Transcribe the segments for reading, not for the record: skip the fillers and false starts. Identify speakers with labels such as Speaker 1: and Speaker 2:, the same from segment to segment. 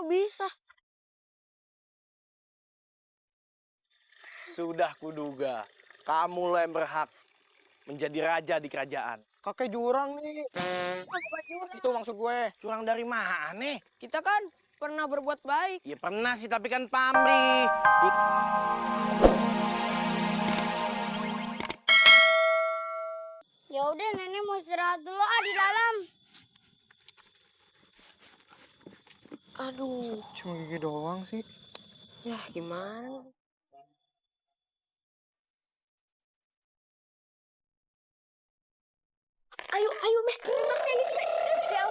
Speaker 1: kok bisa?
Speaker 2: Sudah kuduga, kamu yang berhak menjadi raja di kerajaan.
Speaker 3: Kakek jurang nih. Itu maksud gue.
Speaker 2: Curang dari mana?
Speaker 1: Kita kan pernah berbuat baik.
Speaker 2: Ya pernah sih, tapi kan pamrih.
Speaker 4: Ya udah, nenek mau istirahat dulu di dalam.
Speaker 1: Aduh,
Speaker 3: Cuma gigi doang sih.
Speaker 1: ya gimana?
Speaker 4: Ayo, Meh. Ayo,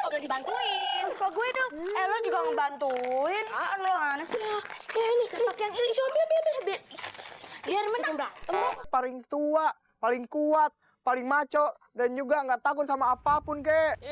Speaker 4: udah dibantuin. Kok gue dong? Lo juga ngebantuin. Lo mana sih? Ya ini, yang ini. Biar. Biar menang.
Speaker 3: Paling tua, paling kuat, paling maco, dan juga nggak takut sama apapun, kek.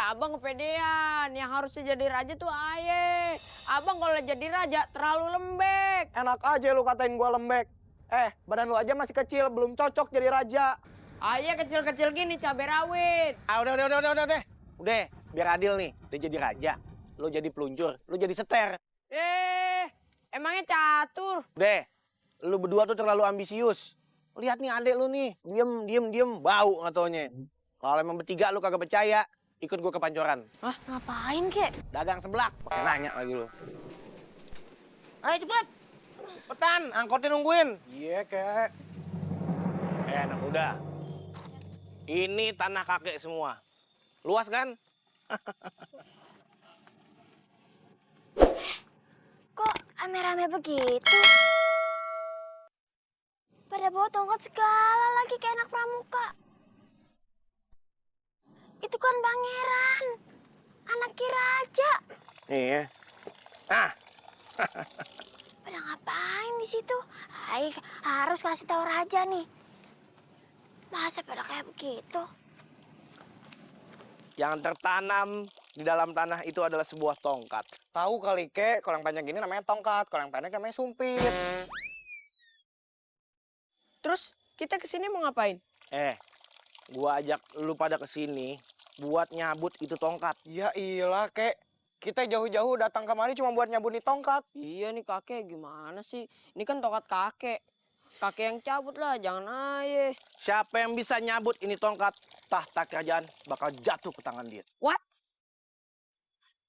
Speaker 1: Abang kepedean. Yang harusnya jadi raja tuh Aye. Abang kalau jadi raja terlalu lembek.
Speaker 3: Enak aja lu katain gua lembek. Badan lu aja masih kecil, belum cocok jadi raja.
Speaker 1: Aye kecil-kecil gini cabai rawit.
Speaker 2: Udah, biar adil nih. Dia jadi raja, lo jadi pelunjur, lo jadi seter.
Speaker 1: Emangnya catur?
Speaker 2: Udah, lu berdua tuh terlalu ambisius. Lihat nih adek lu nih, diem, bau ngatonya. Kalau emang bertiga lu kagak percaya, ikut gua ke pancoran.
Speaker 4: Hah? Ngapain, kek?
Speaker 2: Dagang seblak, pakai nanya lagi lu. Ayo cepet, petan, angkotnya nungguin.
Speaker 3: Iya, kek.
Speaker 2: Anak muda, ini tanah kakek semua. Luas kan?
Speaker 4: Kok rame-rame begitu? Pada bawa tongkat segala lagi kayak anak pramuka. Itu kan pangeran, anak raja.
Speaker 2: Iya.
Speaker 4: Pada ngapain di situ? Harus kasih tahu raja nih. Masa pada kayak begitu?
Speaker 2: Yang tertanam di dalam tanah itu adalah sebuah tongkat.
Speaker 3: Tahu kali, kek, kalau yang panjang gini namanya tongkat, kalau yang pendek namanya sumpit.
Speaker 1: Terus kita kesini mau ngapain?
Speaker 2: Gua ajak lu pada kesini buat nyabut itu tongkat.
Speaker 3: Ya iyalah, kek. Kita jauh-jauh datang kemari cuma buat nyabut nih tongkat.
Speaker 1: Iya nih kakek, gimana sih? Ini kan tongkat kakek. Kakek yang cabut lah, jangan Aye.
Speaker 2: Siapa yang bisa nyabut ini tongkat, tahta kerajaan bakal jatuh ke tangan dia.
Speaker 1: What?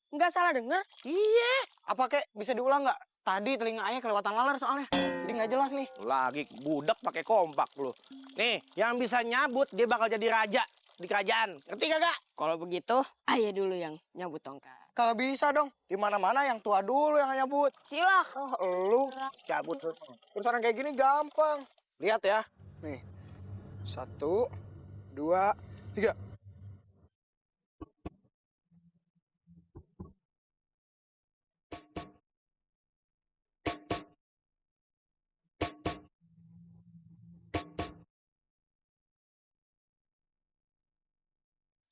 Speaker 1: Nggak salah denger?
Speaker 2: Iya.
Speaker 3: Apa, kek? Bisa diulang nggak? Tadi telinga ayah kelewatan laler soalnya. Jadi nggak jelas nih.
Speaker 2: Lagi budak pakai kompak lu. Nih, yang bisa nyabut dia bakal jadi raja di kerajaan. Ngerti kagak?
Speaker 1: Kalau begitu, Aye dulu yang nyabut tongkat.
Speaker 3: Kagak bisa dong. Di mana-mana yang tua dulu yang nyabut.
Speaker 1: Sila.
Speaker 3: Lu cabut. Urusan kayak gini gampang. Lihat ya. Nih. 1, 2, 3.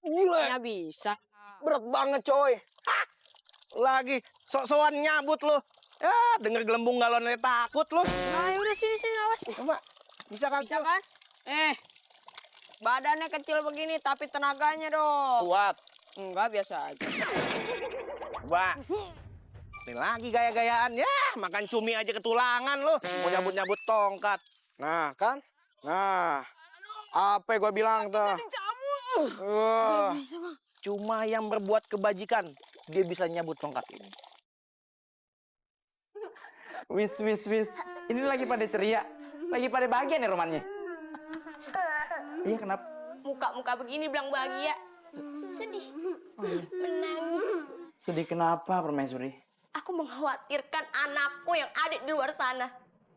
Speaker 3: Gila,
Speaker 1: Nggak bisa.
Speaker 3: berat banget coy.
Speaker 2: Lagi sok-sokan nyabut lu. Ya, denger gelembung galonnya takut lu.
Speaker 1: Ayo udah sini awas.
Speaker 2: Coba. Bisa kan?
Speaker 1: Bisa kan? Badannya kecil begini tapi tenaganya dong.
Speaker 2: Kuat.
Speaker 1: Enggak, biasa aja.
Speaker 2: Coba. Ini lagi gaya-gayaan. Ya, makan cumi aja ketulangan lu. Mau nyabut-nyabut tongkat.
Speaker 3: Nah, kan? Nah. Apa gua bilang tuh?
Speaker 1: Bisa, Bang.
Speaker 2: Cuma yang berbuat kebajikan, dia bisa nyabut tongkat ini.
Speaker 5: Wis. Ini lagi pada ceria. Lagi pada bahagia nih romannya. Iya, kenapa?
Speaker 4: Muka-muka begini bilang bahagia. Sedih. Menangis.
Speaker 5: Sedih kenapa, Permaisuri?
Speaker 4: Aku mengkhawatirkan anakku yang ada di luar sana.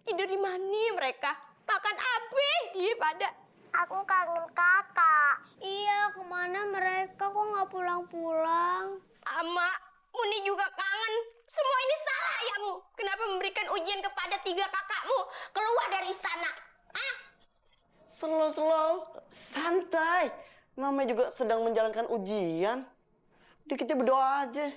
Speaker 4: Tidur di mana mereka? Makan apa dia pada? Aku kangen kakak. Iya, kemana mereka? Kok nggak pulang-pulang? Sama, Muni juga kangen. Semua ini salah ayahmu. Kenapa memberikan ujian kepada 3 kakakmu? Keluar dari istana.
Speaker 6: Slow, santai. Mama juga sedang menjalankan ujian. Udah kita berdoa aja.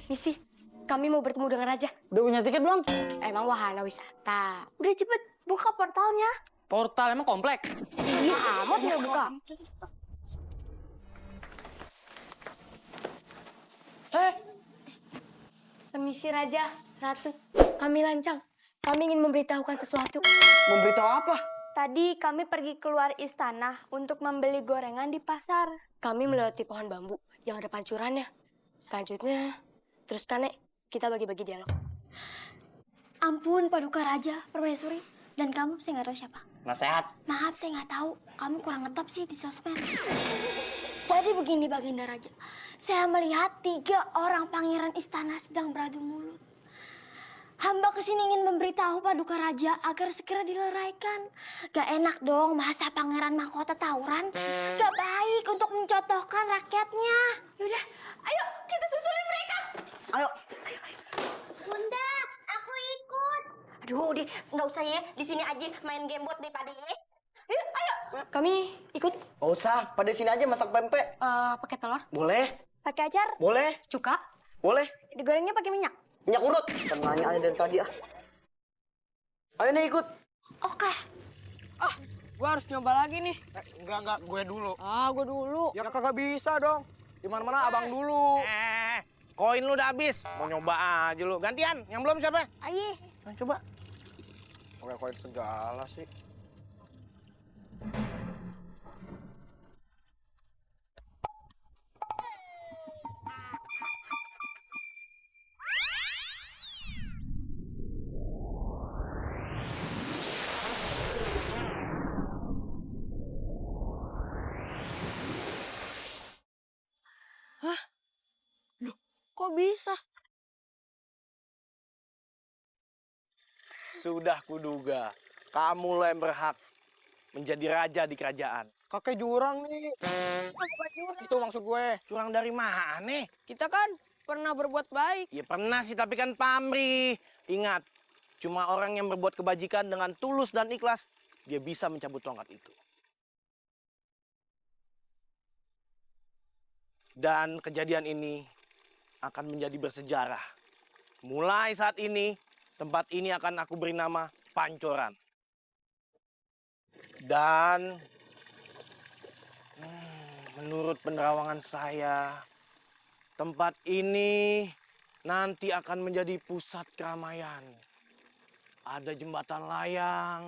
Speaker 4: Misi, kami mau bertemu dengan raja.
Speaker 6: Udah punya tiket belum?
Speaker 4: Emang wahana wisata. Udah cepet, buka portalnya.
Speaker 1: Portal emang komplek.
Speaker 4: Iya amat nggak buka. Permisi Raja, Ratu. Kami lancang. Kami ingin memberitahukan sesuatu.
Speaker 6: Memberitahu apa?
Speaker 4: Tadi kami pergi keluar istana untuk membeli gorengan di pasar. Kami melewati pohon bambu yang ada pancurannya. Selanjutnya, teruskan, Nek. Kita bagi-bagi dialog. Ampun, Paduka Raja, Permaisuri. Dan kamu, saya nggak tahu siapa.
Speaker 5: Nasehat.
Speaker 4: Maaf, saya nggak tahu. Kamu kurang ngetop sih di sosmed. Jadi begini, Baginda Raja. Saya melihat 3 orang pangeran istana sedang beradu mulut. Hamba kesini ingin memberitahu Paduka Raja agar segera dileraikan. Gak enak dong masa pangeran mahkota tawuran. Gak baik untuk mencontohkan rakyatnya. Yaudah, ayo kita susulin mereka.
Speaker 6: Ayo.
Speaker 4: Bunda, aku ikut. Aduh, deh, nggak usah ya. Di sini aja main game bot deh, Pade. Ayo. Kami ikut.
Speaker 6: Nggak usah, pada sini aja masak pempek.
Speaker 4: Pakai telur,
Speaker 6: Boleh,
Speaker 4: pakai acar,
Speaker 6: boleh,
Speaker 4: cuka,
Speaker 6: boleh.
Speaker 4: digorengnya pakai minyak.
Speaker 6: Minyak urut. Kan nanya aja dari tadi ah. Ayo nih ikut.
Speaker 4: Oke.
Speaker 1: Gua harus nyoba lagi nih.
Speaker 3: Enggak, gue dulu.
Speaker 1: Gua dulu.
Speaker 3: Ya kagak bisa dong. Di mana-mana abang dulu.
Speaker 2: Koin lu udah habis. Mau nyoba aja lu. Gantian, yang belum siapa?
Speaker 4: Ayo.
Speaker 2: Nah, coba.
Speaker 3: Oke, koin segala sih.
Speaker 1: Kok bisa?
Speaker 2: Sudah kuduga. Kamu lah yang berhak menjadi raja di kerajaan.
Speaker 3: Kakek jurang nih. Itu maksud gue.
Speaker 2: Curang dari mana?
Speaker 1: Kita kan pernah berbuat baik.
Speaker 2: Ya pernah sih, tapi kan pamrih. Ingat, cuma orang yang berbuat kebajikan dengan tulus dan ikhlas, dia bisa mencabut tongkat itu. Dan kejadian ini akan menjadi bersejarah. Mulai saat ini, tempat ini akan aku beri nama Pancoran. Dan menurut penerawangan saya, tempat ini nanti akan menjadi pusat keramaian. Ada jembatan layang,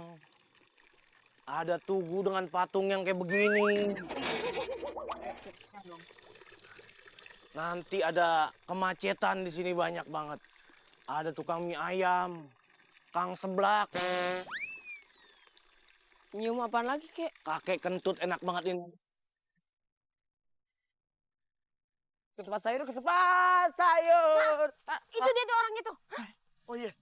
Speaker 2: ada tugu dengan patung yang kayak begini. Nanti ada kemacetan di sini banyak banget. Ada tukang mie ayam, kang seblak,
Speaker 1: Nyium apaan lagi, Kek?
Speaker 2: kakek kentut enak banget ini. Ketupat sayur, ketupat sayur.
Speaker 4: Itu dia tuh orang itu.
Speaker 3: Oh iya.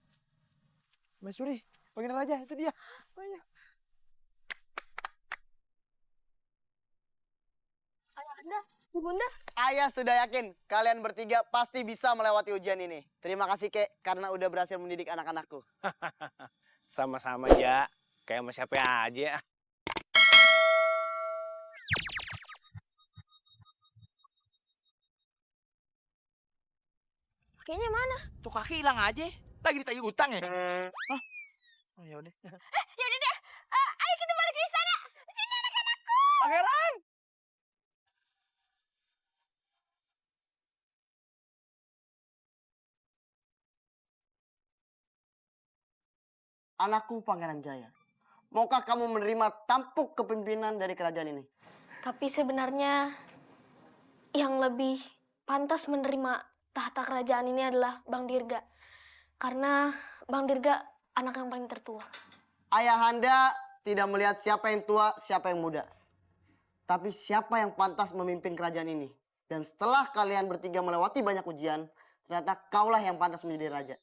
Speaker 3: Mas Suri, panggilin aja, itu dia. Oh iya.
Speaker 4: Ayahanda, Bunda.
Speaker 6: Ayah sudah yakin kalian bertiga pasti bisa melewati ujian ini. Terima kasih Kek karena udah berhasil mendidik anak-anakku.
Speaker 2: Sama-sama ya, kayak sama siapa aja.
Speaker 4: Kayaknya mana?
Speaker 5: Tuh kaki hilang aja. Lagi ditagih utang ya? Hah? Oh ya udah.
Speaker 4: Ya udah deh. Ayo kita balik ke istana. Sini anak-anakku.
Speaker 5: Pangeran!
Speaker 6: Anakku Pangeran Jaya, maukah kamu menerima tampuk kepemimpinan dari kerajaan ini?
Speaker 4: Tapi sebenarnya yang lebih pantas menerima tahta kerajaan ini adalah Bang Dirga. Karena Bang Dirga anak yang paling tertua.
Speaker 6: Ayahanda tidak melihat siapa yang tua, siapa yang muda. Tapi siapa yang pantas memimpin kerajaan ini. Dan setelah kalian bertiga melewati banyak ujian, ternyata kaulah yang pantas menjadi raja.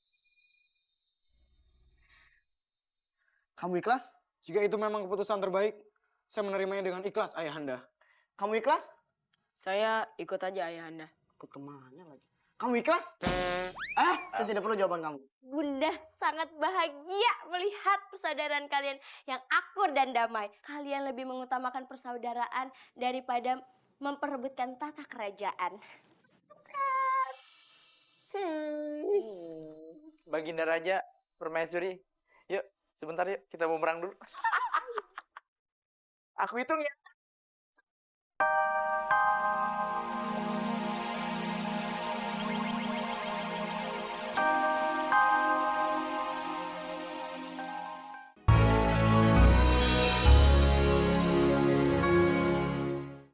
Speaker 6: Kamu ikhlas?
Speaker 3: Jika itu memang keputusan terbaik, saya menerimanya dengan ikhlas, Ayahanda.
Speaker 6: Kamu ikhlas?
Speaker 1: Saya ikut aja Ayahanda.
Speaker 6: Ikut kemana lagi? Kamu ikhlas? Saya tidak perlu jawaban kamu.
Speaker 4: Bunda sangat bahagia melihat persaudaraan kalian yang akur dan damai. Kalian lebih mengutamakan persaudaraan daripada memperebutkan tata kerajaan.
Speaker 5: Baginda Raja, Permaisuri. Yuk, sebentar yuk. Kita bumerang dulu. Aku hitung ya.